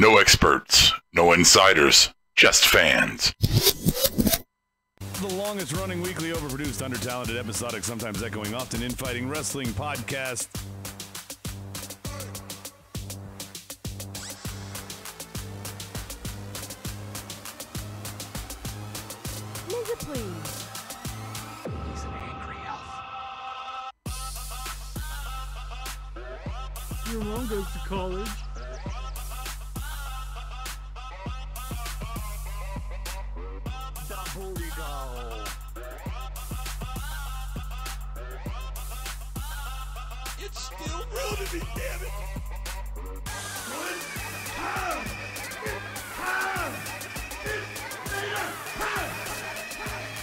No experts, no insiders, just fans. The longest-running weekly, overproduced, under-talented, episodic, sometimes echoing, often infighting wrestling podcast. Music, please. He's an angry elf. Your mom goes to college. The booty go. It's still real to me, damn it!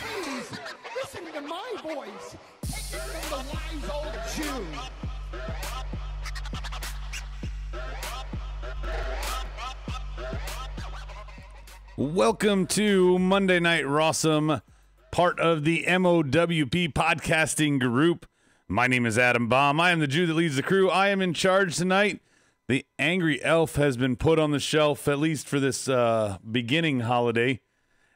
Please, listen to my voice. Take it from the wise old Jew. Welcome to Monday Night Rawesome, part of the MOWP podcasting group. My name is A-Baum. I am the Jew that leads the crew. I am in charge tonight. The angry elf has been put on the shelf, at least for this beginning holiday.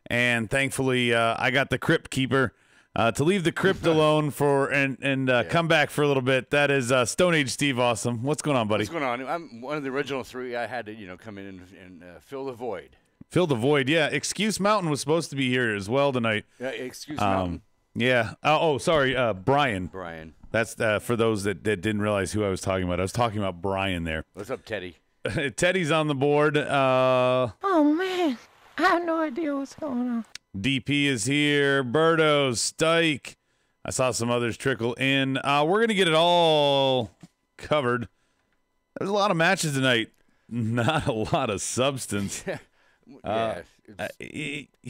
And thankfully, I got the crypt keeper to leave the crypt alone for and come back for a little bit. That is Stone Age Steve Awesome. What's going on, buddy? What's going on? I'm one of the original three. I had to, come in and fill the void. Fill the void. Yeah, Excuse Mountain was supposed to be here as well tonight. Yeah, excuse me. Yeah. Sorry, Brian. Brian. That's for those that didn't realize who I was talking about. I was talking about Brian there. What's up, Teddy? Teddy's on the board. Oh, man. I have no idea what's going on. DP is here. Birdo, Stike. I saw some others trickle in. We're going to get it all covered. There's a lot of matches tonight. Not a lot of substance. Yeah,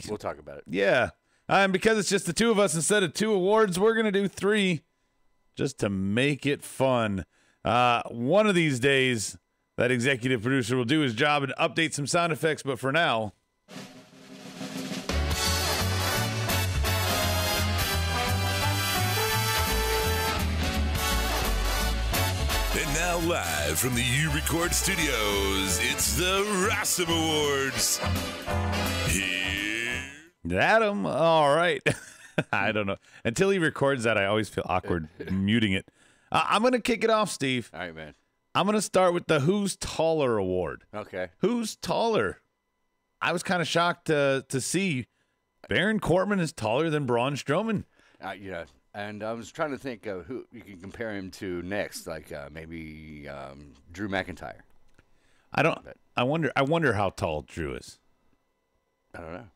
we'll talk about it. Yeah. And because it's just the two of us instead of two awards, we're going to do three just to make it fun. One of these days, that executive producer will do his job and update some sound effects. But for now, And now live from the U-Record Studios, it's the Rawesome Awards. Here. Adam, all right. I don't know. Until he records that, I always feel awkward muting it. I'm going to kick it off, Steve. All right, man. I'm going to start with the Who's Taller award. Okay. Who's taller? I was kind of shocked to see Baron Corbin is taller than Braun Strowman. Yeah. And I was trying to think of who you can compare him to next, like maybe Drew McIntyre. I wonder how tall Drew is. I don't know.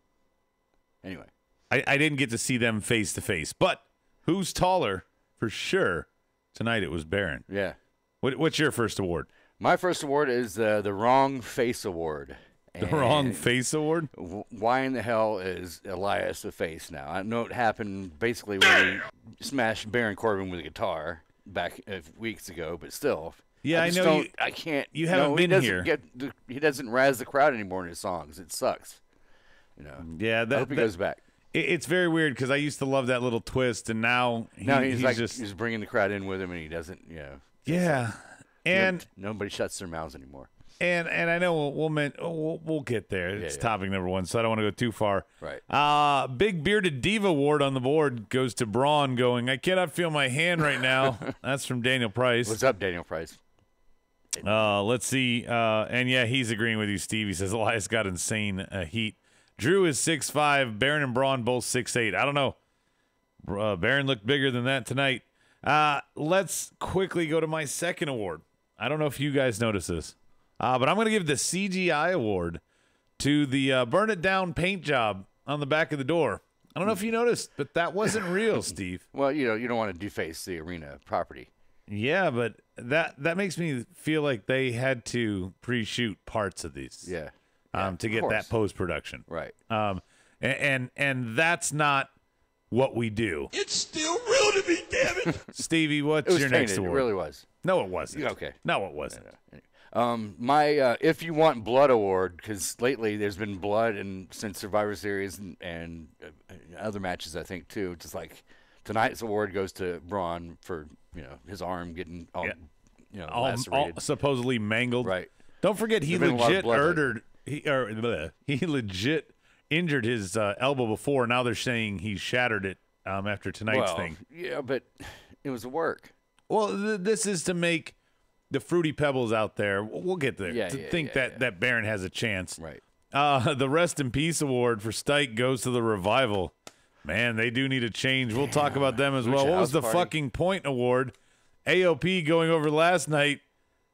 Anyway. I didn't get to see them face to face, but who's taller for sure? Tonight it was Baron. Yeah. What's your first award? My first award is the Wrong Face Award. The Wrong Face Award? Why in the hell is Elias a face now? I know it happened basically when he smashed Baron Corbin with a guitar back weeks ago, but still. Yeah, I know. I can't. You haven't been here. He doesn't razz the crowd anymore in his songs. It sucks. Yeah, I hope he goes back. It's very weird because I used to love that little twist, and now he's bringing the crowd in with him, and he doesn't. Yeah, and nobody shuts their mouths anymore. And I know we'll get there. It's topic number one, so I don't want to go too far. Right. Big Bearded Diva award on the board goes to Braun going, I cannot feel my hand right now. That's from Daniel Price. What's up, Daniel Price? Let's see. And yeah, he's agreeing with you, Steve. He says Elias got insane heat. Drew is 6'5". Baron and Braun both 6'8". I don't know. Baron looked bigger than that tonight. Let's quickly go to my second award. I don't know if you guys notice this. But I'm going to give the CGI award to the Burn It Down paint job on the back of the door. I don't know if you noticed, but that wasn't real, Steve. Well, you don't want to deface the arena property. Yeah, but that makes me feel like they had to pre-shoot parts of these. Yeah. To get that post-production. Right. And that's not what we do. It's still real to me, damn it! Stevie, what's your next award? It really was. No, it wasn't. Okay. No, it wasn't. My If You Want Blood award, because lately there's been blood since Survivor Series and other matches, I think, too. Just like tonight's award goes to Braun for his arm getting all lacerated. All supposedly mangled. Right. Don't forget, he There's been a lot of legit blood murdered. He legit injured his elbow before. Now they're saying he shattered it after tonight's thing. Yeah, but it was a work. Well, this is to make the Fruity Pebbles out there. We'll get there. That Baron has a chance. Right. The Rest in Peace award for Stike goes to the Revival. Man, they do need a change. We'll talk about them as well. What was the fucking point award? AOP going over last night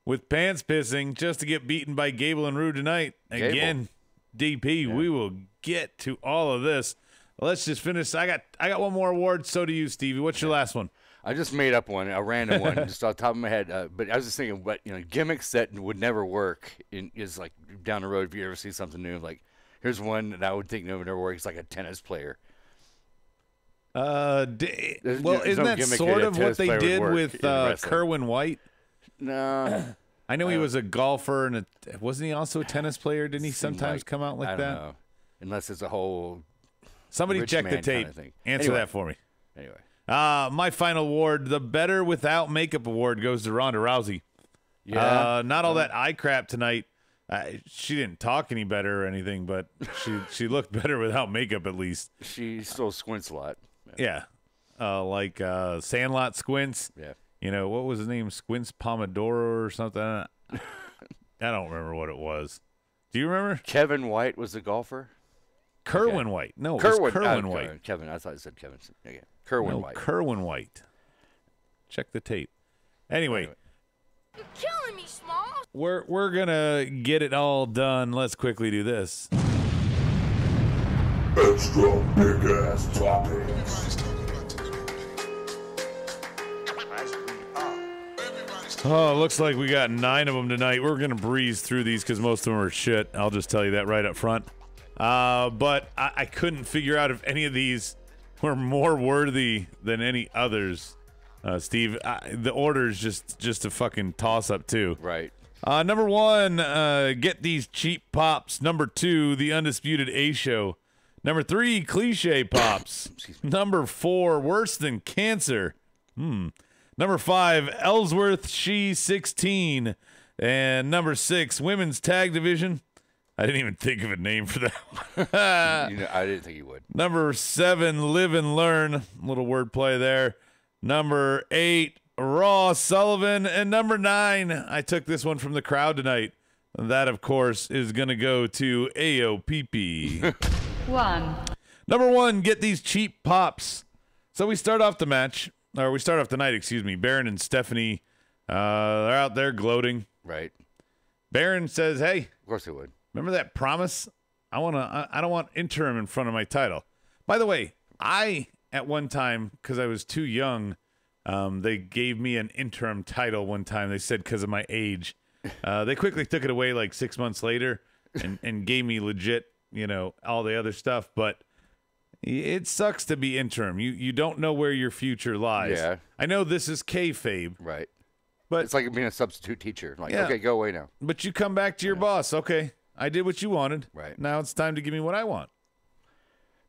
with pants pissing just to get beaten by Gable and Rue tonight. Again, DP, we will get to all of this. Let's just finish. I got one more award. So do you, Stevie. What's your last one? I just made up one, a random one, just off the top of my head. But I was just thinking, what gimmicks that would never work is like down the road. If you ever see something new, like here's one that I would think would never work. It's like a tennis player. Isn't that sort of what they did with Kerwin White? No, I know he was a golfer, and wasn't he also a tennis player? Didn't he sometimes come out like I that? don't know. Unless it's a whole somebody rich check the man tape. kind of thing. Answer that for me. Anyway. My final award, the Better Without Makeup award, goes to Ronda Rousey. Yeah. Not all that eye crap tonight. She didn't talk any better or anything, but she looked better without makeup at least. She still squints a lot. Yeah. Like Sandlot Squints. Yeah. You know, what was his name? Squints Pomodoro or something? I don't remember what it was. Do you remember? Kevin White was the golfer? Kerwin White. No, Kerwin, Kerwin White. Kevin. I thought you said Kevin. Okay. Kerwin White. Kerwin White. Check the tape. Anyway. You're killing me, Smalls. We're gonna get it all done. Let's quickly do this. Extra big ass topics. Oh, it looks like we got 9 of them tonight. We're gonna breeze through these because most of them are shit. I'll just tell you that right up front. But I couldn't figure out if any of these were more worthy than any others. Steve, the order is just a fucking toss-up, too. Right. Number 1, Get These Cheap Pops. Number 2, The Undisputed A-Show. Number 3, Cliche Pops. Number 4, Worse Than Cancer. Number 5, Ellsworth She 16. And number 6, Women's Tag Division. I didn't even think of a name for that one. I didn't think you would. Number 7, Live and Learn. A little wordplay there. Number 8, Raw Sullivan. And number 9, I took this one from the crowd tonight. That, of course, is going to go to AOPP. 1. Number 1, Get These Cheap Pops. So we start off the night, excuse me. Baron and Stephanie, they're out there gloating. Right. Baron says, hey. Of course he would. Remember that promise? I don't want interim in front of my title. By the way, at one time, because I was too young, they gave me an interim title one time. They said because of my age. They quickly took it away like 6 months later and gave me legit, all the other stuff. But it sucks to be interim. You don't know where your future lies. Yeah. I know this is kayfabe. Right. But it's like being a substitute teacher. Like, yeah. Okay, go away now. But you come back to your boss. Okay, I did what you wanted. Right. Now it's time to give me what I want.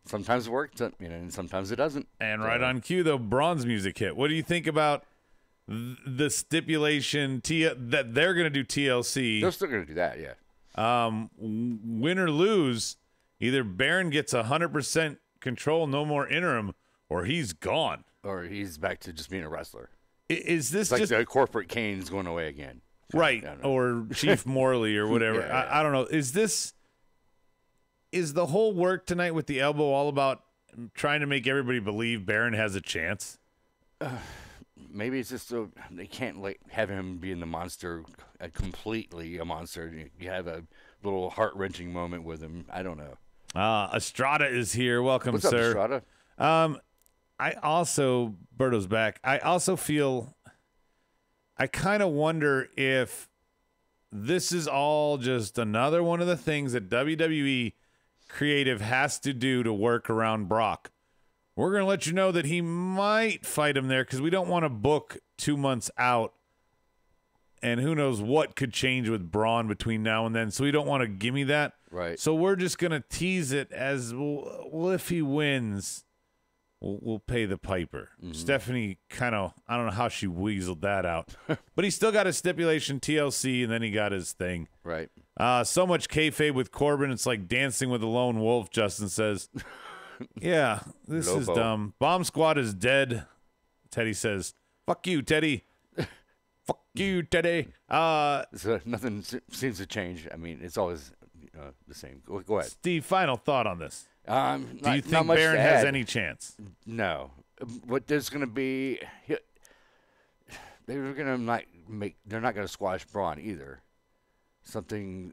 Sometimes it works, and sometimes it doesn't. And right on cue, though, bronze music hit. What do you think about the stipulation that they're going to do TLC? They're still going to do that, yeah. Win or lose, either Baron gets 100% control, no more interim, or he's gone. Or he's back to just being a wrestler. Is this it's just like the corporate Kane's going away again? Right, or Chief Morley or whatever. Yeah. I don't know. Is the whole work tonight with the elbow all about trying to make everybody believe Baron has a chance? Maybe it's just so they can't have him being the monster, completely a monster. You have a little heart-wrenching moment with him. I don't know. Estrada is here. Welcome, What's sir. up, Estrada? Berto's back. I also feel, I kind of wonder if this is all just another one of the things that WWE creative has to do to work around Brock. We're going to let you know that he might fight him there because we don't want to book 2 months out. And who knows what could change with Braun between now and then. So we don't want to gimme that. Right. So we're just going to tease it as, well, if he wins, we'll pay the piper. Stephanie kind of, I don't know how she weaseled that out, but he still got his stipulation TLC, and then he got his thing. Right. So much kayfabe with Corbin, it's like dancing with a lone wolf. Justin says, "Yeah, this is dumb. Bomb Squad is dead." Teddy says, "Fuck you, Teddy." Fuck you, Teddy. So nothing seems to change. I mean, it's always the same. Go ahead. Steve, final thought on this. Do Do you think Baron has any chance? No. What there's going to be, they're going to not make. They're not going to squash Braun either. Something,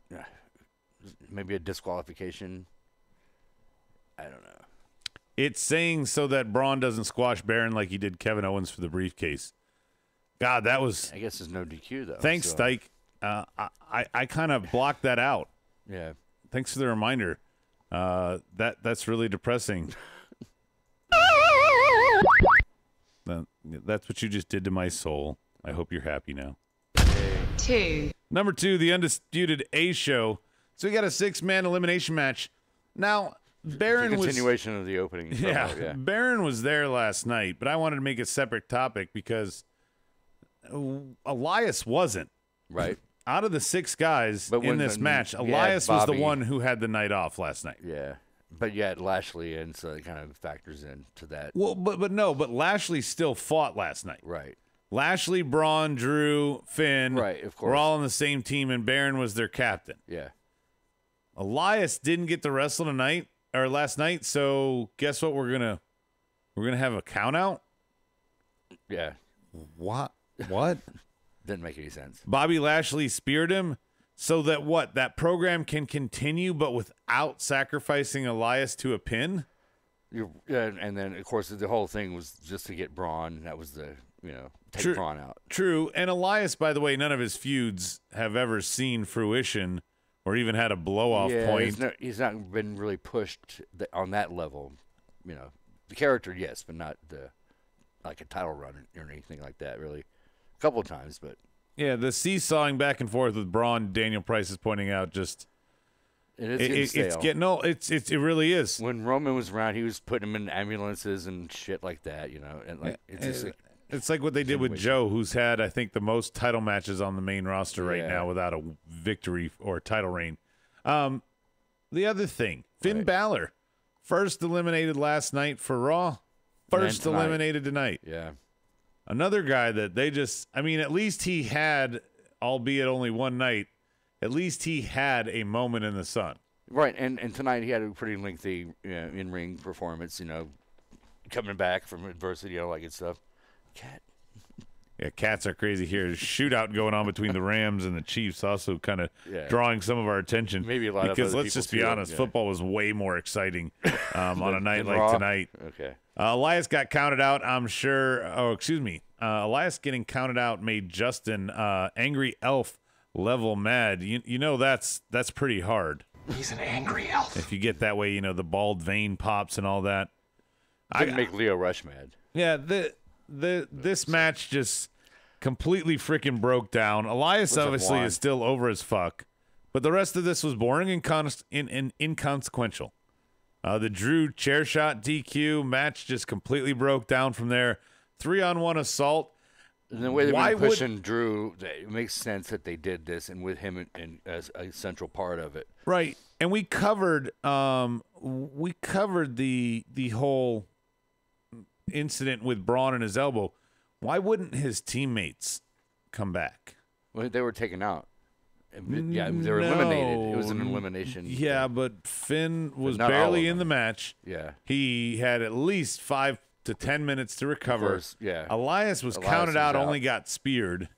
maybe a disqualification. I don't know. It's saying so that Braun doesn't squash Baron like he did Kevin Owens for the briefcase. God, that was. I guess there's no DQ though. Thanks, so. Stike. I kind of blocked that out. Yeah. Thanks for the reminder. That's really depressing. That's what you just did to my soul. I hope you're happy now. 2. Number 2, the Undisputed A Show. So we got a 6-man elimination match. Now, Baron it's a was continuation of the opening. Promo, yeah. Baron was there last night, but I wanted to make a separate topic because Elias wasn't. Right. Out of the 6 guys in this match, Elias was the one who had the night off last night. Yeah. But you had Lashley in, so it kind of factors into that. Well, but Lashley still fought last night. Right. Lashley, Braun, Drew, Finn. Right, of course. Were all on the same team, and Baron was their captain. Yeah. Elias didn't get to wrestle tonight or last night, so guess what? We're gonna have a count out. Yeah. What? Didn't make any sense. Bobby Lashley speared him so that that program can continue, but without sacrificing Elias to a pin. And then of course the whole thing was just to get Braun. That was the take Braun out. True. And Elias, by the way, none of his feuds have ever seen fruition or even had a blow-off point. He's not been really pushed on that level. The character, yes, but not like a title run or anything like that, really. A couple of times, but... Yeah, the seesawing back and forth with Braun, Daniel Price is pointing out, just... It's getting old. It really is. When Roman was around, he was putting him in ambulances and shit like that, and like it's like what they did with Joe, who's had, I think, the most title matches on the main roster right now without a victory or title reign. The other thing, Finn Balor, first eliminated last night for Raw, first eliminated tonight. Yeah. Another guy that they just, I mean, at least he had, albeit only one night, at least he had a moment in the sun. Right, and tonight he had a pretty lengthy in-ring performance, coming back from adversity, all that good stuff. Cat. Yeah, cats are crazy here. There's a shootout going on between the Rams and the Chiefs, also kind of drawing some of our attention. Maybe a lot because of let's just be honest, football was way more exciting on a night like Raw? tonight. Okay. Elias got counted out, I'm sure. Oh, excuse me. Elias getting counted out made Justin Angry Elf level mad. You know that's pretty hard. He's an angry elf. If you get that way, the bald vein pops and all that. Didn't make Leo Rush mad. Yeah, this match just completely freaking broke down. Elias obviously is still over as fuck, but the rest of this was boring and inconsequential. The Drew chair shot DQ match just completely broke down from there. 3-on-1 assault. And the way they've been pushing Drew, it makes sense that they did this, and with him as a central part of it. Right, and we covered the whole incident with Braun and his elbow. Why wouldn't his teammates come back? Well, they were taken out. Yeah, they were eliminated. It was an elimination. Yeah, but Finn was barely in the match. Yeah. He had at least 5 to 10 minutes to recover. Of course, yeah. Elias was counted out, only got speared.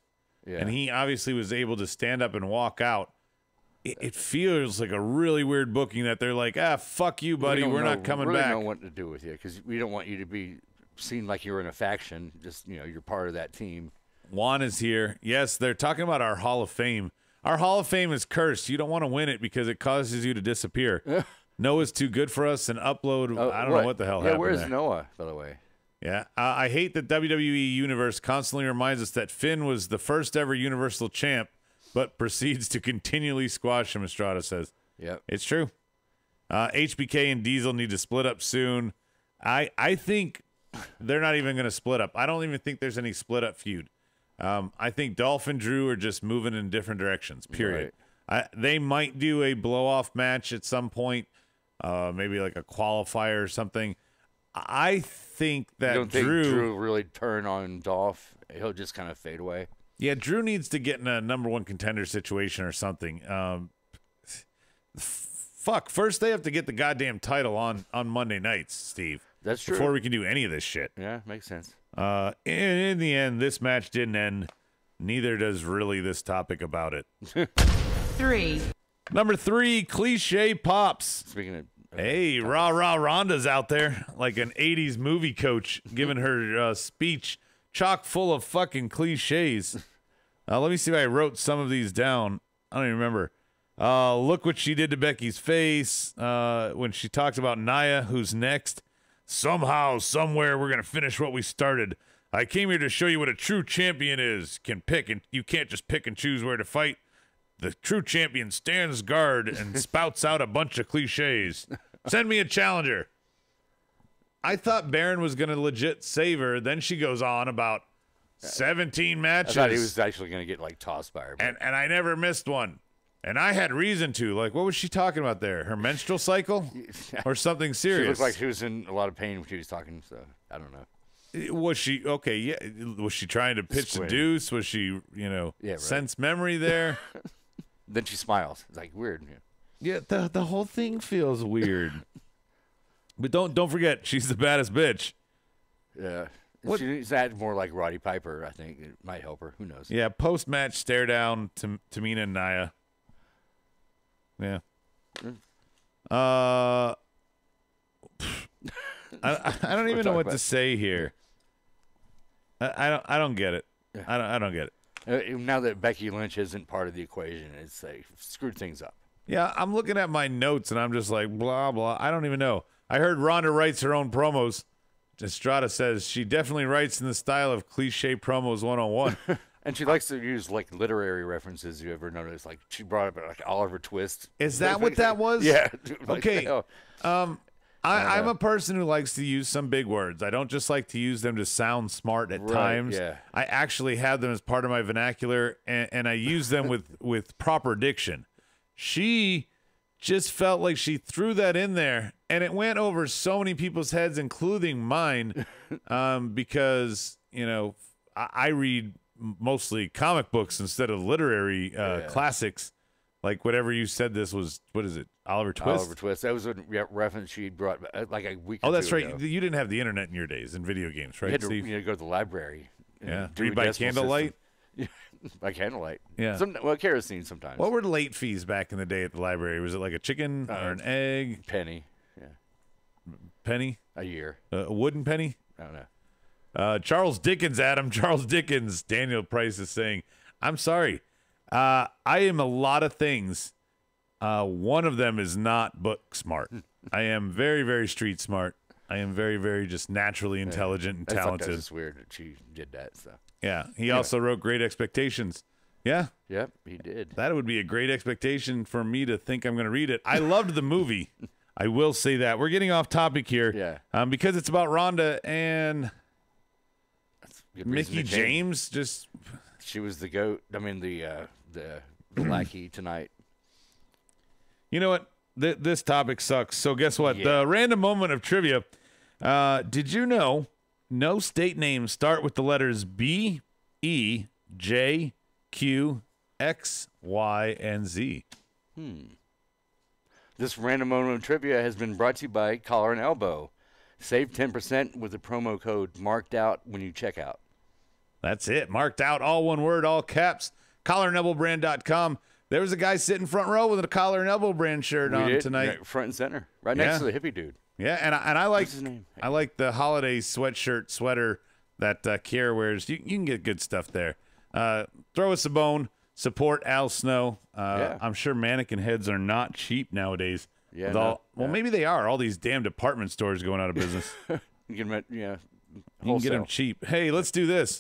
Yeah. And he obviously was able to stand up and walk out. It feels like a really weird booking that they're like, fuck you, buddy. We're not coming back. We don't know what to do with you because we don't want you to be seen like you're in a faction. Just, you're part of that team. Juan is here. Yes, they're talking about our Hall of Fame. Our Hall of Fame is cursed. You don't want to win it because it causes you to disappear. Noah's too good for us and upload. I don't know what the hell happened. Where's there. Noah, by the way? Yeah, I hate that WWE Universe constantly reminds us that Finn was the first ever Universal Champ, but proceeds to continually squash him, Estrada says. Yep. It's true. HBK and Diesel need to split up soon. I think they're not even going to split up. I don't even think there's any split up feud. I think Dolph and Drew are just moving in different directions, period. Right. They might do a blow-off match at some point, maybe like a qualifier or something. I think that you don't think Drew really turn on Dolph? He'll just kind of fade away. Yeah, Drew needs to get in a number one contender situation or something. Fuck, first they have to get the goddamn title on Monday nights, Steve. That's true. Before we can do any of this shit. Yeah, makes sense. In the end, this match didn't end. Neither does really this topic about it. 3. Number 3, cliche pops. Speaking of... Hey, Raw Rhonda's out there like an 80s movie coach giving her speech chock full of fucking cliches. Let me see if I wrote some of these down. I don't even remember. Look what she did to Becky's face when she talked about Nia, who's next. Somehow, somewhere, we're going to finish what we started. I came here to show you what a true champion is. Can pick, and you can't just pick and choose where to fight. The true champion stands guard and spouts out a bunch of cliches. Send me a challenger. I thought Baron was going to legit save her. Then she goes on about 17 matches. I thought he was actually going to get, like, tossed by her. And I never missed one. And I had reason to. Like, what was she talking about there? Her menstrual cycle? Or something serious? She looked like she was in a lot of pain when she was talking, so I don't know. Was she, okay, yeah. Was she trying to pitch the deuce? Was she, sense memory there? Then she smiles. It's like weird. Yeah, the whole thing feels weird. But don't forget, she's the baddest bitch. Yeah. She's that more like Roddy Piper, I think. It might help her. Who knows? Yeah, post-match stare down to Tamina and Nia. Yeah. I don't even know what to say here. I don't get it. I don't get it. Now that Becky Lynch isn't part of the equation, it's like screwed things up. Yeah, I'm looking at my notes and I'm just like blah blah. I don't even know. I heard Ronda writes her own promos. Estrada says she definitely writes in the style of cliche promos 101. And she likes to use like literary references. You ever notice? Like she brought up like Oliver Twist. Is that what that was? Yeah. Okay. I'm a person who likes to use some big words. I don't just like to use them to sound smart at times. Yeah. I actually have them as part of my vernacular, and I use them with proper diction. She just felt like she threw that in there, and it went over so many people's heads, including mine, because, I read mostly comic books instead of literary classics. Like whatever you said, this was, what is it, Oliver Twist? Oliver Twist. That was a reference she brought like a week. Oh, that's right. Ago. You didn't have the internet in your days in video games, right? You had to go to the library. Yeah, read by candlelight. By candlelight. Yeah. Kerosene sometimes. What were late fees back in the day at the library? Was it like a chicken or an egg? Penny. Yeah. Penny? A year. A wooden penny? I don't know. Charles Dickens, Adam. Charles Dickens. Daniel Price is saying, I'm sorry. I am a lot of things. One of them is not book smart. I am very, very street smart. I am very, very just naturally intelligent and talented. It's weird that she did that. So. Yeah. He also wrote Great Expectations. Yeah. Yep, he did. That would be a great expectation for me to think I'm going to read it. I loved the movie. I will say that. We're getting off topic here. Yeah. Because it's about Rhonda and Mickey James. Just she was the goat. I mean, the lackey tonight. You know what? This topic sucks. So guess what? Yeah. The random moment of trivia. Did you know no state names start with the letters B, E, J, Q, X, Y, and Z? This random moment of trivia has been brought to you by Collar and Elbow. Save 10% with the promo code marked out when you check out. That's it. Marked out, all one word, all caps. CollarandElbowBrand.com. There was a guy sitting front row with a Collar and Elbow Brand shirt on tonight. Right, front and center. Right next to the hippie dude. Yeah, and I like What's his name? I like the holiday sweater that Kiera wears. You can get good stuff there. Throw us a bone. Support Al Snow. I'm sure mannequin heads are not cheap nowadays. Yeah. Maybe they are. All these damn department stores going out of business. You can get them cheap. Hey, let's do this.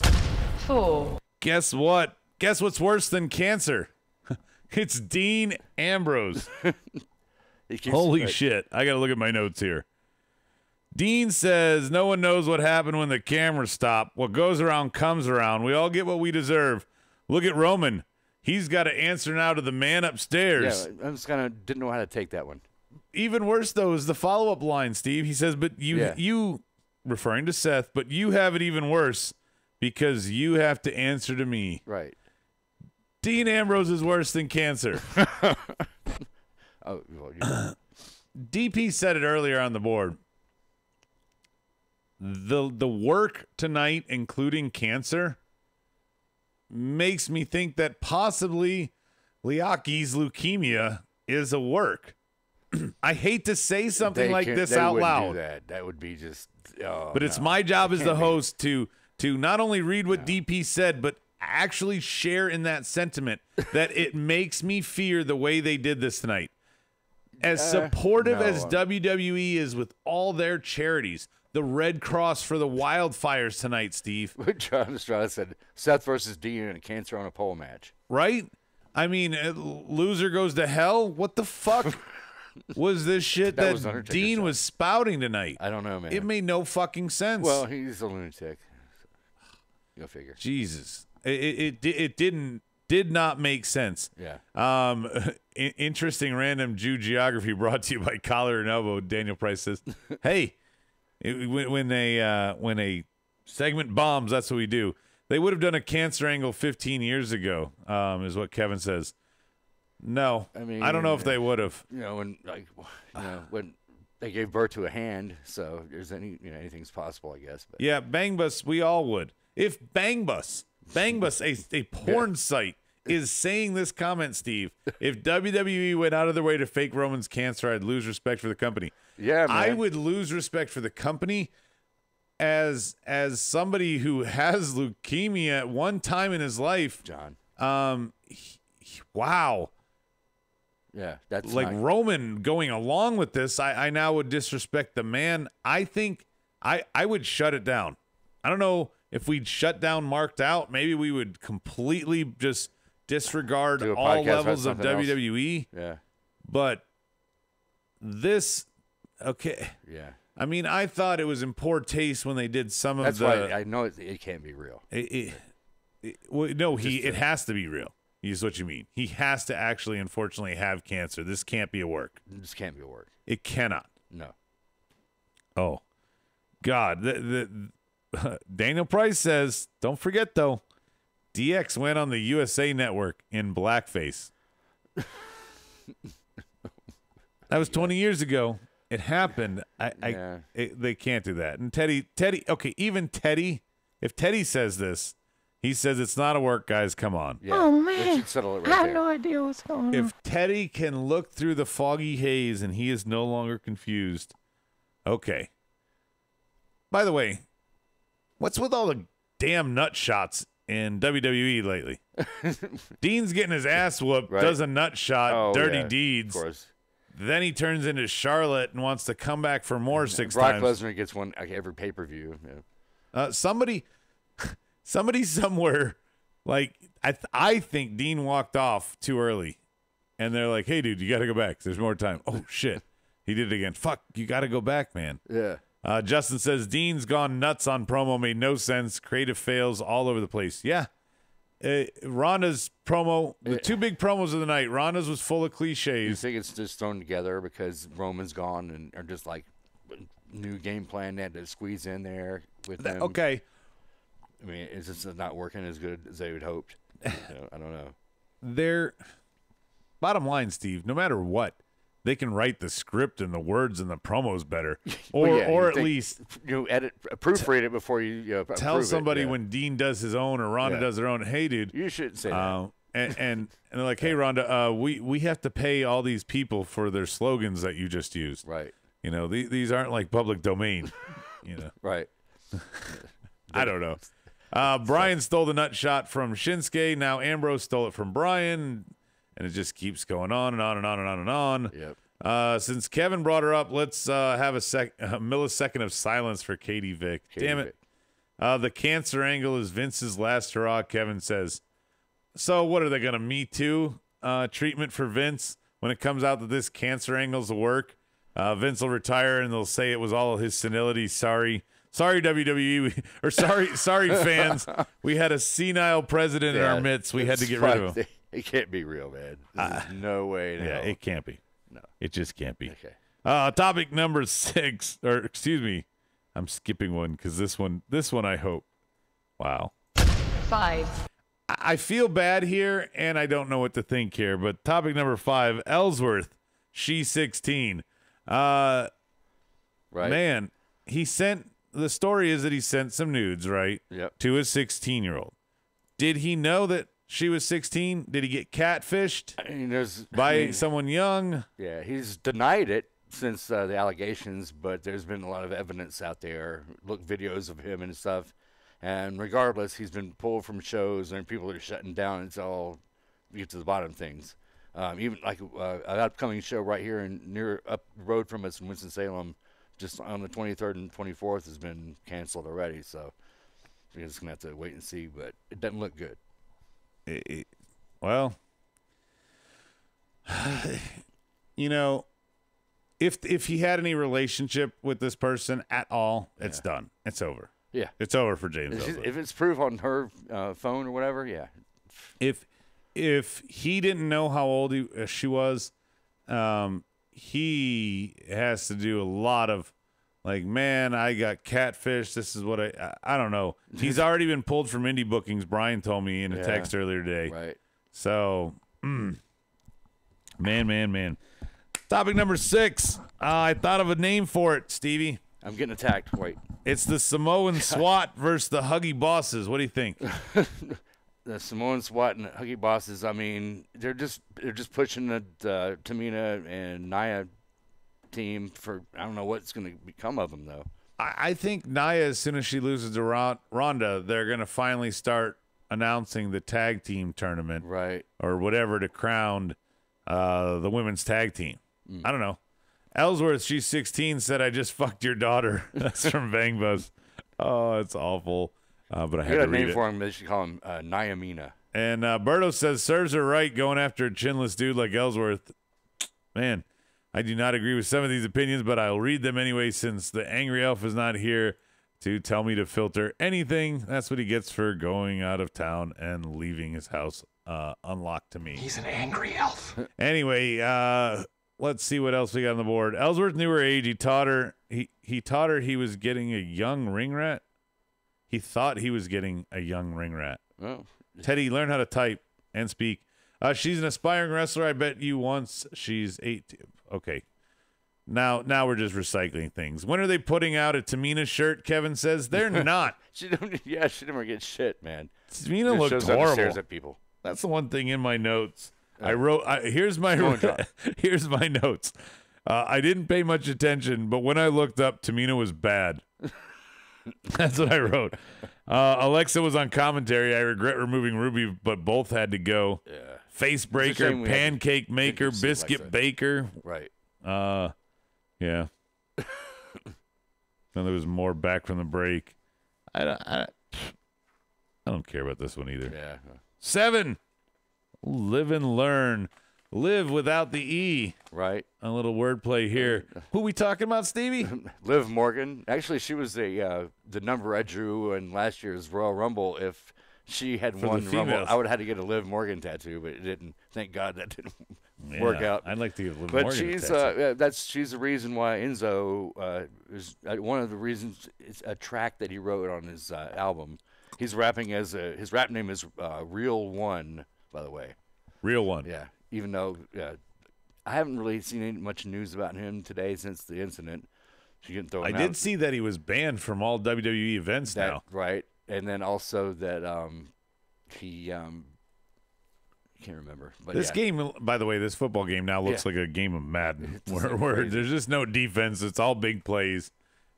4. Guess what? Guess what's worse than cancer? It's Dean Ambrose. Holy shit. I got to look at my notes here. Dean says, no one knows what happened when the cameras stop. What goes around comes around. We all get what we deserve. Look at Roman. He's got to answer now to the man upstairs. Yeah, I just kind of didn't know how to take that one. Even worse, though, is the follow-up line, Steve. He says, but you, referring to Seth, but you have it even worse because you have to answer to me. Right. Dean Ambrose is worse than cancer. Oh, well, DP said it earlier on the board. The work tonight, including cancer, makes me think that possibly Liaki's leukemia is a work. I hate to say something like this out loud. That would be just. But it's my job as the host to not only read what DP said, but actually share in that sentiment that it makes me fear the way they did this tonight. As supportive as WWE is with all their charities, the Red Cross for the wildfires tonight, Steve. John Estrada said Seth versus Dean in a cancer on a pole match. Right? I mean, loser goes to hell? What the fuck was this shit that Dean was spouting tonight? I don't know, man. It made no fucking sense. Well, he's a lunatic. Go figure. Jesus. It did not make sense. Yeah. Interesting random Jew geography brought to you by Collar and Elbow. Daniel Price says, "Hey, when a segment bombs, that's what we do. They would have done a cancer angle 15 years ago." Is what Kevin says. No, I mean, I don't know if they would have. When when they gave birth to a hand, so there's anything's possible, I guess. But. Yeah, Bang Bus, we all would. If Bang Bus, a porn site, is saying this comment, Steve, if WWE went out of their way to fake Roman's cancer, I'd lose respect for the company. Yeah, man. I would lose respect for the company as somebody who has leukemia at one time in his life. John. Wow. Yeah, that's like nice. Roman going along with this. I now would disrespect the man. I think I would shut it down. I don't know if we'd shut down Marked Out. Maybe we would completely just disregard all levels of WWE. Else. Yeah. But this, okay. Yeah. I mean, I thought it was in poor taste when they did some That's of the. That's why I know it can't be real. It has to be real. Is what you mean. He has to actually, unfortunately, have cancer. This can't be a work. This can't be a work. It cannot. No. Oh, God. Daniel Price says, don't forget, though, DX went on the USA Network in blackface. That was 20 years ago. It happened. They can't do that. And Teddy, okay, even Teddy, if Teddy says this, he says it's not a work, guys. Come on. Yeah. Oh, man. Settle it right I have there. no idea what's going on. If Teddy can look through the foggy haze and he is no longer confused, okay. By the way, what's with all the damn nut shots in WWE lately? Dean's getting his ass whooped, Right. does a nut shot, dirty yeah, deeds. Of course. Then he turns into Charlotte and wants to come back for more six Brock times. Lesnar gets one like, every pay-per-view. Yeah. Somebody somewhere, like I think Dean walked off too early, and they're like, "Hey, dude, you got to go back. There's more time." Oh shit, he did it again. Fuck, you got to go back, man. Yeah. Justin says Dean's gone nuts on promo. Made no sense. Creative fails all over the place. Yeah. Ronda's promo, the two big promos of the night. Ronda's was full of You cliches. think it's just thrown together because Roman's gone and are just like new game plan they had to squeeze in there with them? Okay. I mean, it's just not working as good as they would hoped. I don't know. They're bottom line, Steve, no matter what, they can write the script and the words and the promos better. Or at least proofread it before you tell somebody it, yeah. when Dean does his own or Ronda does her own, hey dude. You shouldn't say that. And they're like, hey Ronda, we have to pay all these people for their slogans that you just used. Right. You know, these aren't like public domain. You know. Right. I don't know. Brian stole the nut shot from Shinsuke. Now Ambrose stole it from Brian. And it just keeps going on and on and on and on and on. Yep. Since Kevin brought her up, let's have a millisecond of silence for Katie Vick. Damn it. The cancer angle is Vince's last hurrah, Kevin says. So what are they going to Me Too treatment for Vince when it comes out that this cancer angle's a work? Vince will retire, and they'll say it was all his senility. Sorry, WWE, or sorry, fans. We had a senile president in our midst. We had to get rid of him. It can't be real, man. There's no way. Yeah, it can't be. No, it just can't be. Okay. Topic number 6, or excuse me, I'm skipping one because this one I hope. Wow. 5. I feel bad here, and I don't know what to think here. But topic number 5, Ellsworth, she's 16. Right. Man, the story is that he sent some nudes, right? Yep. To his 16-year-old. Did he know that she was 16? Did he get catfished by someone young? Yeah, he's denied it since the allegations, but there's been a lot of evidence out there. Look, videos of him and stuff. And regardless, he's been pulled from shows, and people are shutting down until you get to the bottom of things. Even like an upcoming show right here near up the road from us in Winston-Salem, just on the 23rd and 24th, has been canceled already. So we're just going to have to wait and see, but it doesn't look good. Well, you know, if he had any relationship with this person at all, it's done. It's over. Yeah. It's over for James Ellsworth. If it's proof on her phone or whatever, yeah. If he didn't know how old she was, he has to do a lot of, like, man, I got catfish. This is what I don't know. He's already been pulled from indie bookings, Brian told me in a text earlier today. Right. So, man. Topic number 6. I thought of a name for it, Stevie. I'm getting attacked. Wait. It's the Samoan SWAT versus the Huggy Bosses. What do you think? The Samoan SWAT and the Huggy Bosses, I mean, they're just pushing the Tamina and Nia team for, I don't know what's going to become of them, though. I think Nia, as soon as she loses to Ronda, they're going to finally start announcing the tag team tournament. Right. Or whatever to crown the women's tag team. I don't know. Ellsworth, she's 16, said, I just fucked your daughter. That's from Bang Bus. Oh, it's awful. But I had to read it. I got a name for him. They should call him Nyamina. And Berto says, serves her right going after a chinless dude like Ellsworth. Man, I do not agree with some of these opinions, but I'll read them anyway since the angry elf is not here to tell me to filter anything. That's what he gets for going out of town and leaving his house unlocked to me. He's an angry elf. Anyway, let's see what else we got on the board. Ellsworth knew her age. He taught her he was getting a young ring rat. He thought he was getting a young ring rat. Oh. Teddy, learn how to type and speak. She's an aspiring wrestler. I bet you once she's 18. Okay. Now we're just recycling things. When are they putting out a Tamina shirt? Kevin says they're not. She never gets shit, man. Tamina looked horrible. Stares at people. That's the one thing in my notes. I wrote. Here's my notes. I didn't pay much attention, but when I looked up, Tamina was bad. That's what I wrote. Alexa was on commentary. I regret removing Ruby, but both had to go. Yeah. Face breaker, pancake maker, biscuit baker. Right. Yeah. Then there was more back from the break. I don't care about this one either. Yeah. 7. Live and learn. Live without the E. Right. A little wordplay here. Who we talking about, Stevie? Liv Morgan. Actually, she was the number I drew in last year's Royal Rumble. If she had won the Rumble, I would have had to get a Liv Morgan tattoo, but it didn't. Thank God that didn't work out. I'd like to get Liv Morgan. But she's the reason why Enzo is one of the reasons. It's a track that he wrote on his album. He's rapping as his rap name is Real One, by the way. Real One. Yeah. Even though I haven't really seen much news about him today since the incident. I did see that he was banned from all WWE events now. Right. And then also that he I can't remember. But this game, by the way, this football game now looks like a game of Madden where there's just no defense. It's all big plays,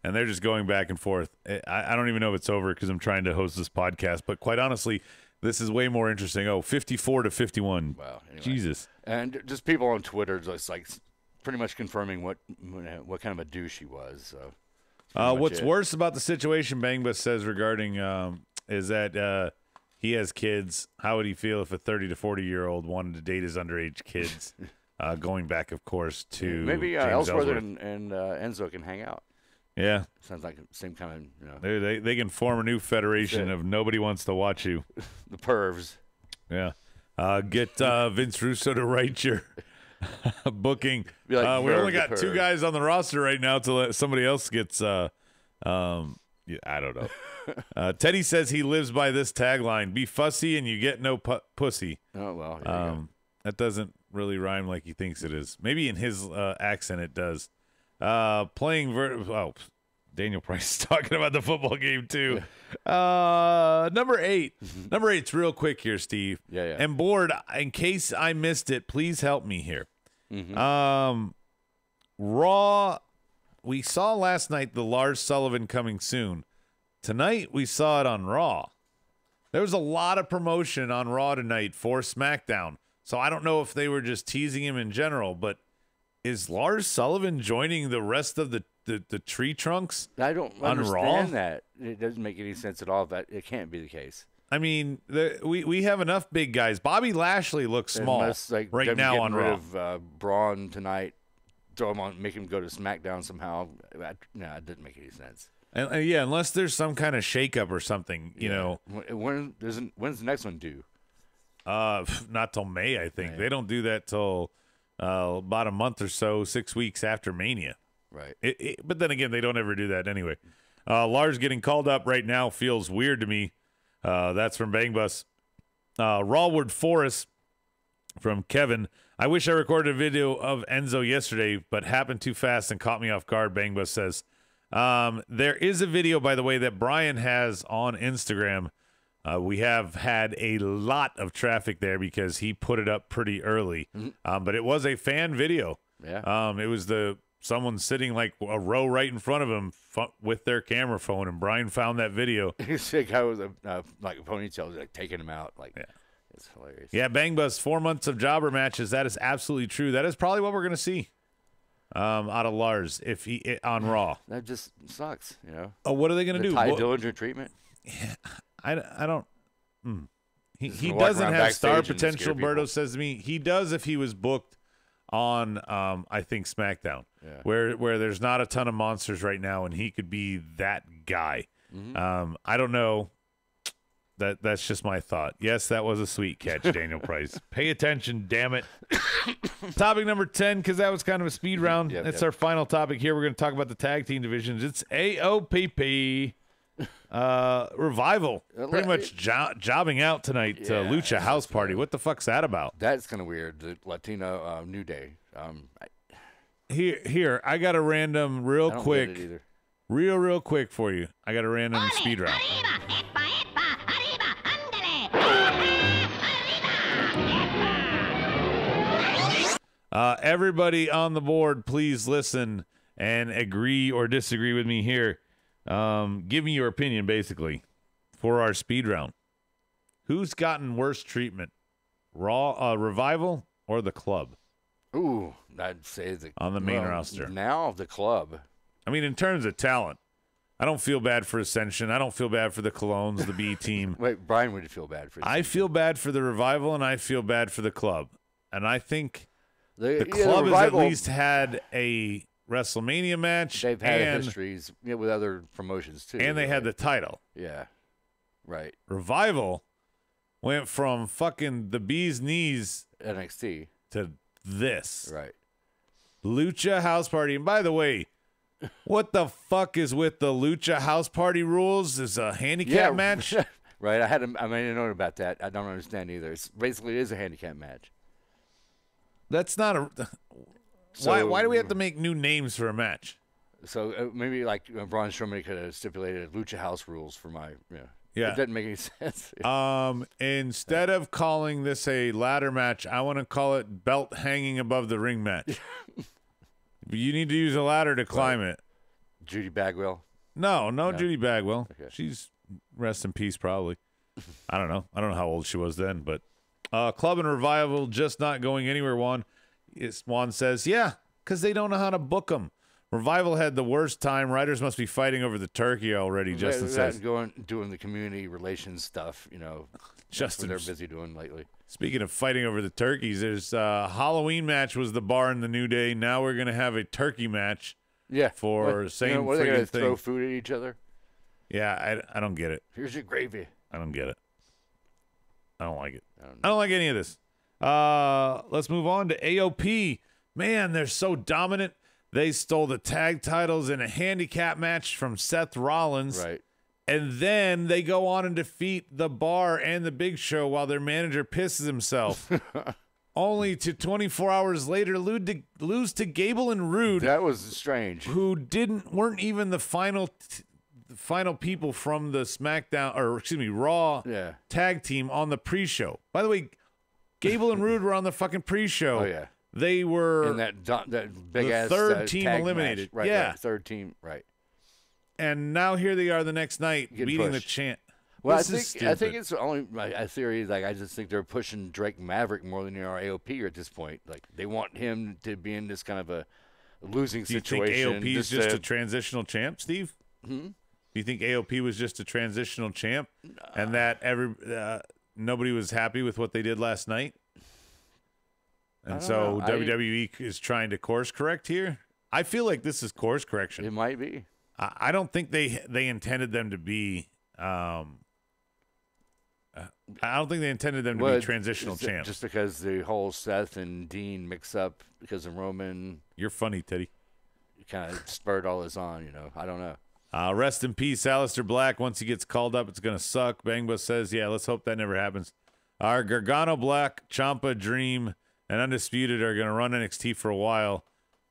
and they're just going back and forth. I don't even know if it's over because I'm trying to host this podcast, but quite honestly, this is way more interesting. 54-51. Wow. Anyway. Jesus. And just people on Twitter just like pretty much confirming what kind of a douche he was. So what's worse about the situation, Bangbus says regarding is that he has kids. How would he feel if a 30 to 40-year-old wanted to date his underage kids? going back, of course, to maybe James Ellsworth Ellsworth. and Enzo can hang out. Yeah. Sounds like the same kind of, They can form a new federation of nobody wants to watch you. the pervs. Yeah. Get Vince Russo to write your booking. Be like we Verve only the got 2 perv. guys on the roster right now till somebody else gets yeah, I don't know. Teddy says he lives by this tagline: "Be fussy and you get no pussy." Oh, well. Here you go. That doesn't really rhyme like he thinks it is. Maybe in his accent it does. Daniel Price is talking about the football game too. Number 8. Number 8's real quick here, Steve. Yeah. And board, in case I missed it, please help me here. Raw, we saw last night the Lars Sullivan coming soon. Tonight we saw it on Raw. There was a lot of promotion on Raw tonight for SmackDown. So I don't know if they were just teasing him in general, but is Lars Sullivan joining the rest of the tree trunks? I don't on understand Raw? that. It doesn't make any sense at all. But it can't be the case. I mean, we have enough big guys. Bobby Lashley looks small Unless, like, right them now getting on rid Raw. of Braun tonight, throw him on, make him go to SmackDown somehow. No, it didn't make any sense. And yeah, unless there's some kind of shakeup or something, you know. When's the next one due? Not till May, I think. They don't do that till about a month or so, 6 weeks after Mania. Right. But then again, they don't ever do that anyway. Lars getting called up right now feels weird to me. That's from Bang Bus. Rawwood Forest from Kevin. I wish I recorded a video of Enzo yesterday, but happened too fast and caught me off guard, Bang Bus says. There is a video, by the way, that Brian has on Instagram. We have had a lot of traffic there because he put it up pretty early. But it was a fan video. Yeah. It was someone sitting like a row right in front of him with their camera phone, and Brian found that video. He's a guy with like a ponytail, like taking him out. Like, yeah. It's hilarious. Yeah, Bang Bus, 4 months of jobber matches. That is absolutely true. That is probably what we're going to see out of Lars if he on Raw. That just sucks, you know. Oh, what are they going to do? Ty Dillinger treatment? I don't. He walk doesn't around have star backstage and potential. scare people. Berto says to me, he does if he was booked on I think SmackDown, where there's not a ton of monsters right now, and he could be that guy. I don't know. That's just my thought. Yes, that was a sweet catch, Daniel Price. Pay attention, damn it. Topic number 10, because that was kind of a speed round. That's our final topic here. We're going to talk about the tag team divisions. It's AOPP. Revival. Pretty much jobbing out tonight. Lucha House Party. What the fuck's that about? That's kind of weird. The Latino New Day. Here, I got a random real quick. Real quick for you. I got a random speed round. Everybody on the board, please listen and agree or disagree with me here. Give me your opinion, basically, for our speed round. Who's gotten worse treatment, Revival or the Club? Ooh, I'd say on the main roster. Now the Club. I mean, in terms of talent, I don't feel bad for Ascension. I don't feel bad for the Colognes, the B team. Wait, Brian would feel bad for. I feel bad for the Revival, and I feel bad for the Club. And I think the Club has at least had a WrestleMania match. They've had histories with other promotions too, and they had the title. Yeah, right. Revival went from fucking the bee's knees NXT to this. Right. Lucha House Party. And by the way, what the fuck is with the Lucha House Party rules? Is a handicap match? Right. I made a note about that. I don't understand either. It is a handicap match. That's not a. Why do we have to make new names for a match? So maybe like Braun Strowman could have stipulated Lucha House rules for my. Yeah. It doesn't make any sense. Instead of calling this a ladder match, I want to call it belt hanging above the ring match. You need to use a ladder to climb it. Judy Bagwell? No, Judy Bagwell. Okay. She's rest in peace, probably. I don't know. I don't know how old she was then, but Club and Revival just not going anywhere. Juan says, yeah, because they don't know how to book them. Revival had the worst time. Writers must be fighting over the turkey already, Justin says. Doing the community relations stuff, Justin, what they're busy doing lately. Speaking of fighting over the turkeys, there's Halloween match was the bar in the New Day. Now we're gonna have a turkey match. Yeah. For same what are they gonna thing. throw food at each other? Yeah, I don't get it. Here's your gravy. I don't get it. I don't like it. I don't like any of this. Let's move on to AOP. Man, they're so dominant. They stole the tag titles in a handicap match from Seth Rollins. Right. And then they go on and defeat the Bar and the Big Show while their manager pisses himself. Only to 24 hours later lose to Gable and Rude. That was strange. Who weren't even the final people from the SmackDown, or excuse me, Raw tag team on the pre-show. By the way, Gable and Rude were on the fucking pre-show. Oh yeah. They were in that big ass third team eliminated. Match. Right, yeah, right, third team. Right. And now here they are the next night beating the champ. Well, I think it's only a theory. Like I just think they're pushing Drake Maverick more than they are AOP at this point. Like they want him to be in this kind of a losing situation. Do you think AOP is just a transitional champ, Steve? Do you think AOP was just a transitional champ, and that nobody was happy with what they did last night? And so WWE is trying to course correct here. I feel like this is course correction. It might be. I don't think they intended them to be. I don't think they intended them to be transitional champs. Just because the whole Seth and Dean mix up because of Roman. You're funny, Teddy. Kind of spurred all this on, I don't know. Rest in peace, Aleister Black. Once he gets called up, it's going to suck. Bangba says, yeah, let's hope that never happens. Our Gargano Black, Ciampa, Dream, and Undisputed are going to run NXT for a while.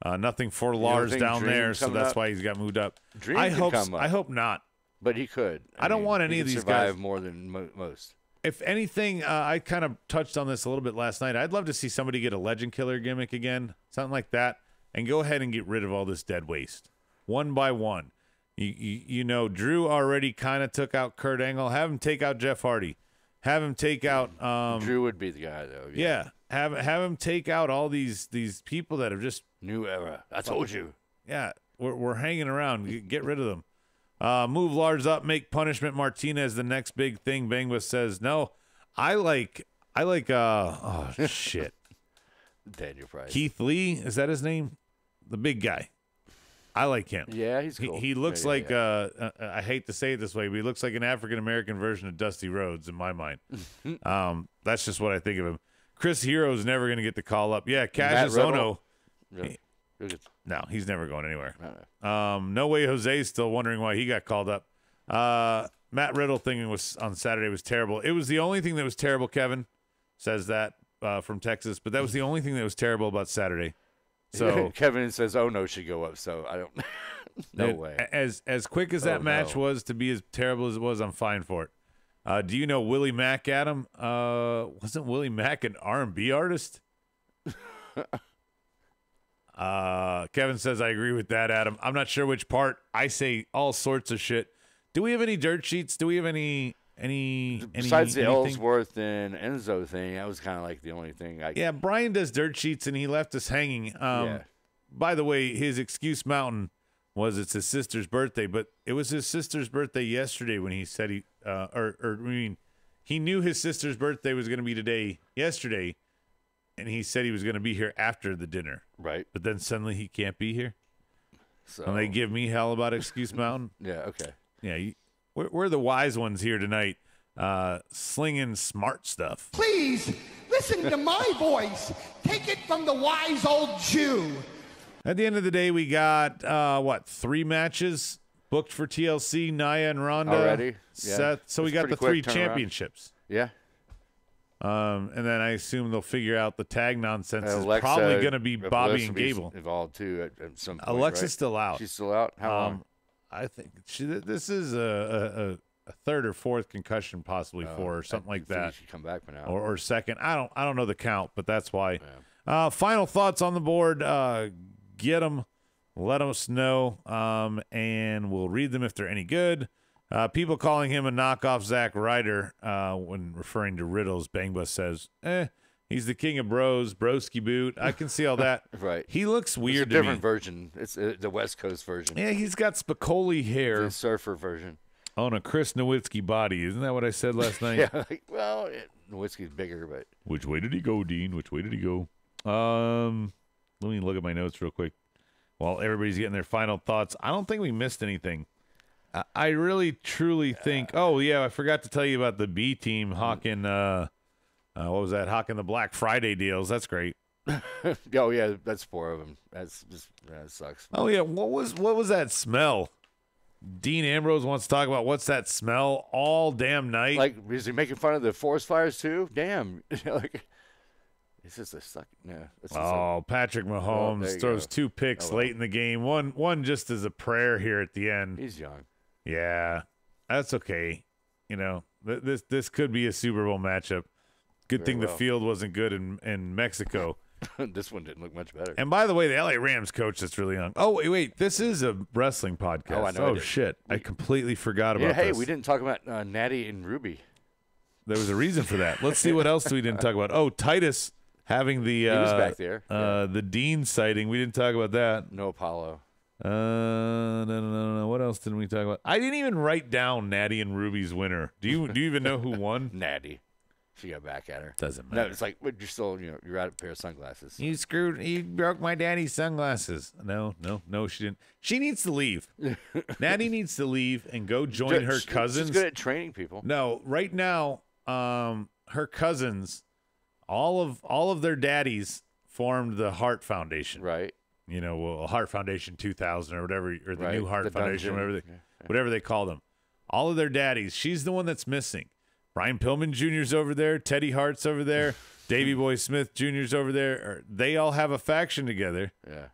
Nothing for Lars down Dream there, so that's why he's got moved up. Dream I could hope not. But he could. I don't want any of these survive guys more than most. If anything, I kind of touched on this a little bit last night. I'd love to see somebody get a Legend Killer gimmick again, something like that, and go ahead and get rid of all this dead waste, one by one. You know, Drew already kind of took out Kurt Angle. Have him take out Jeff Hardy. Have him take out. Drew would be the guy, though. Yeah. Have him take out all these people that have just new era. I told you. Yeah, we're hanging around. Get rid of them. Move Lars up. Make Punishment Martinez the next big thing. Bangwa says no. I like. Oh shit. Daniel Price. Keith Lee, is that his name? The big guy. I like him. Yeah, he's cool. He looks like I hate to say it this way, but he looks like an African American version of Dusty Rhodes in my mind. That's just what I think of him. Chris Hero's never going to get the call up. Yeah, Cassius Ohno. Really? No, he's never going anywhere. No Way Jose's still wondering why he got called up. Matt Riddle thing was on Saturday was terrible. It was the only thing that was terrible. Kevin says that from Texas, but that was the only thing that was terrible about Saturday. So Kevin says, "Oh no, should go up." So I don't. No way. As quick as that match was to be as terrible as it was, I'm fine for it. Do you know Willie Mack, Adam? Wasn't Willie Mack an R&B artist? Kevin says, I agree with that, Adam. I'm not sure which part. I say all sorts of shit. Do we have any dirt sheets? Do we have any besides the Ellsworth and Enzo thing? That was kind of like the only thing. Yeah, Brian does dirt sheets, and he left us hanging. By the way, his excuse mountain was it's his sister's birthday, but it was his sister's birthday yesterday when he said he knew his sister's birthday was going to be yesterday, and he said he was going to be here after the dinner. Right. But then suddenly he can't be here. So and they give me hell about Excuse Mountain. Yeah, okay. Yeah, we're the wise ones here tonight, slinging smart stuff. Please, listen to my voice. Take it from the wise old Jew. At the end of the day, we got, 3 matches booked for TLC, Nia and Ronda. Already? Seth. Yeah. So we got the 3 championships. Yeah. And then I assume they'll figure out the tag nonsense is Alexa, probably going to be Bobby and Gable. Involved too at some point. Alexa's right? still out. She's still out. How long? I think this is a third or fourth concussion possibly for her, something like that. She come back by now. Or second. I don't know the count, but that's why. Yeah. Final thoughts on the board. Get them. Let us know, and we'll read them if they're any good. People calling him a knockoff Zack Ryder when referring to Riddles. Bangba says, he's the king of bros, broski boot. I can see all that. Right. He looks weird it's a different version. It's the West Coast version. Yeah, he's got Spicoli hair. The surfer version. On a Chris Nowitzki body. Isn't that what I said last night? Yeah. Well, Nowitzki's bigger, but Which way did he go, Dean? Which way did he go? Let me look at my notes real quick while everybody's getting their final thoughts. I don't think we missed anything. I really, truly think. Oh, yeah, I forgot to tell you about the B team hawking. What was that? Hawking the Black Friday deals. That's great. oh yeah, that's 4 of them. That's just that sucks. Oh yeah, what was that smell? Dean Ambrose wants to talk about what's that smell all damn night. Like, is he making fun of the forest fires too? Damn, like it's just a suck. Yeah. Patrick Mahomes throws 2 picks late in the game. One just as a prayer here at the end. He's young. Yeah, that's okay. You know, this could be a Super Bowl matchup. Good thing the field wasn't good in Mexico. This one didn't look much better. And by the way, the LA Rams coach that's really young. Oh, wait. This is a wrestling podcast. Oh, I know. Oh, shit. I completely forgot about hey, this. we didn't talk about Natty and Ruby. There was a reason for that. Let's see what else we didn't talk about. Oh, Titus having the he was back there. The Dean sighting. We didn't talk about that. No Apollo. No. What else didn't we talk about? I didn't even write down Natty and Ruby's winner. Do you even know who won? Natty. She got back at her. Doesn't matter. No, it's like, but you're still, you're out of a pair of sunglasses. You broke my daddy's sunglasses. No, she didn't. She needs to leave. Natty needs to leave and go join her cousins. She's good at training people. No, right now, her cousins, all of their daddies formed the Heart Foundation. Right. You know, Heart Foundation 2000 or whatever, or the new Heart the Foundation, dungeon. whatever they call them. All of their daddies. She's the one that's missing. Brian Pillman Jr.'s over there. Teddy Hart's over there. Davey Boy Smith Jr.'s over there. They all have a faction together. Yeah.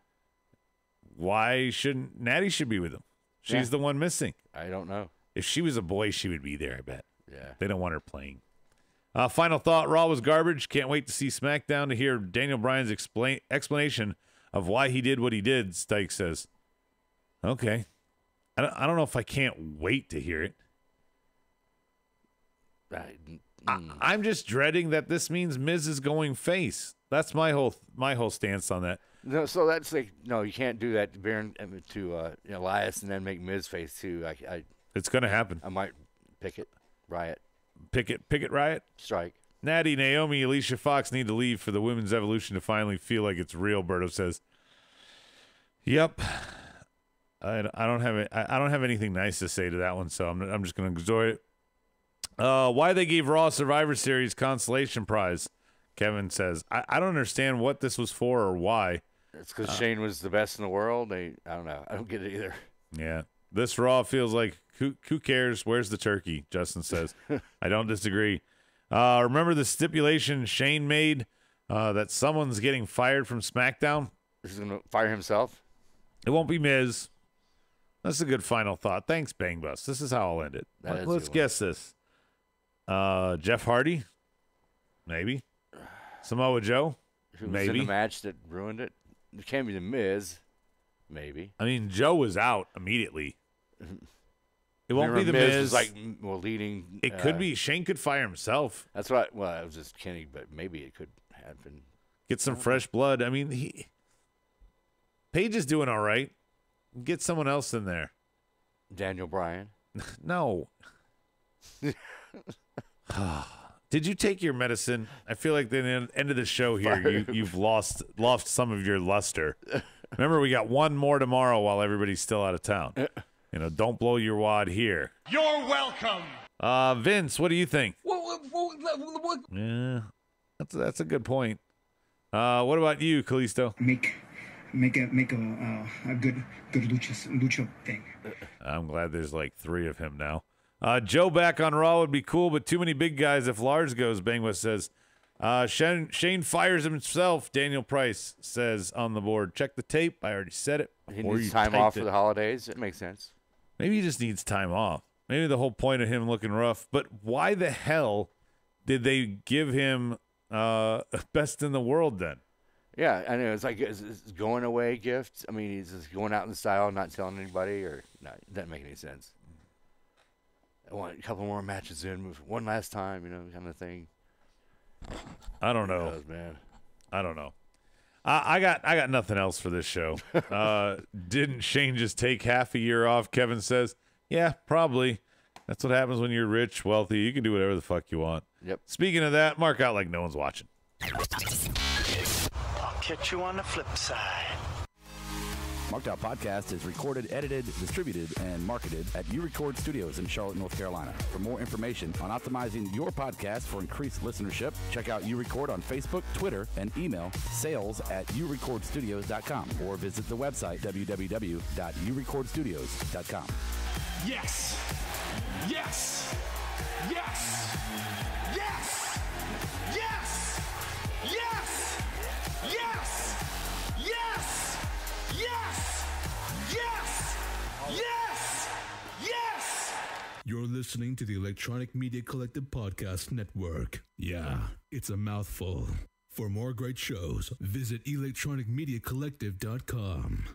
Why shouldn't Natty should be with them? She's the one missing. I don't know. If she was a boy, she would be there, I bet. Yeah. They don't want her playing. Final thought, Raw was garbage. Can't wait to see SmackDown to hear Daniel Bryan's explanation of why he did what he did, Stike says. Okay. I don't know if I can't wait to hear it. I'm just dreading that this means Miz is going face. That's my whole stance on that. No, so that's like, no, you can't do that to Baron to Elias and then make Miz face too. It's going to happen. I might pick it, riot, picket riot, strike. Natty, Naomi, Alicia Fox need to leave for the women's evolution to finally feel like it's real. Berto says. Yep. I don't have anything nice to say to that one, so I'm just going to ignore it. Why they gave Raw Survivor Series consolation prize, Kevin says. I don't understand what this was for or why. It's because Shane was the best in the world. I don't know. I don't get it either. Yeah. This Raw feels like, who cares? Where's the turkey? Justin says. I don't disagree. Remember the stipulation Shane made that someone's getting fired from SmackDown? He's going to fire himself? It won't be Miz. That's a good final thought. Thanks, Bang Bus. This is how I'll end it. Let's guess this. Jeff Hardy? Maybe. Samoa Joe? Who was maybe. in the match that ruined it? It can't be the Miz. Maybe. I mean, Joe was out immediately. It won't be the Miz. Was like, leading. It could be. Shane could fire himself. That's right. Well, I was just kidding, but maybe it could happen. Get some fresh blood. I mean, Paige is doing all right. Get someone else in there. Daniel Bryan. No. Did you take your medicine? I feel like the end of the show here, you've lost some of your luster. Remember, we got one more tomorrow while everybody's still out of town. Don't blow your wad here. You're welcome. Vince, what do you think? Yeah, that's a good point. What about you, Kalisto? Make a good lucha thing. I'm glad there's like 3 of him now. Joe back on Raw would be cool, but too many big guys if Lars goes, Bangwest says. Shane fires himself, Daniel Price says on the board. Check the tape. I already said it. He needs time off for the holidays. It makes sense. Maybe he just needs time off. Maybe the whole point of him looking rough. But why the hell did they give him best in the world then? Yeah, I know. It's like it's going away gift. I mean, he's just going out in style, not telling anybody, or no, it doesn't make any sense. I want a couple more matches in, one last time, kind of thing. I don't know, man. I don't know. I got nothing else for this show. Didn't Shane just take half a year off? Kevin says, yeah, probably. That's what happens when you're rich, wealthy. You can do whatever the fuck you want. Yep. Speaking of that, mark out like no one's watching. I'll catch you on the flip side. Marked Out Podcast is recorded, edited, distributed, and marketed at U-Record Studios in Charlotte, North Carolina. For more information on optimizing your podcast for increased listenership, check out U-Record on Facebook, Twitter, and email sales@urecordstudios.com or visit the website www.urecordstudios.com. Yes! Yes! Yes! Yes! Yes! Yes! Yes! Yes! Yes! Yes! Yes! Yes! You're listening to the Electronic Media Collective Podcast Network. Yeah, it's a mouthful. For more great shows, visit electronicmediacollective.com.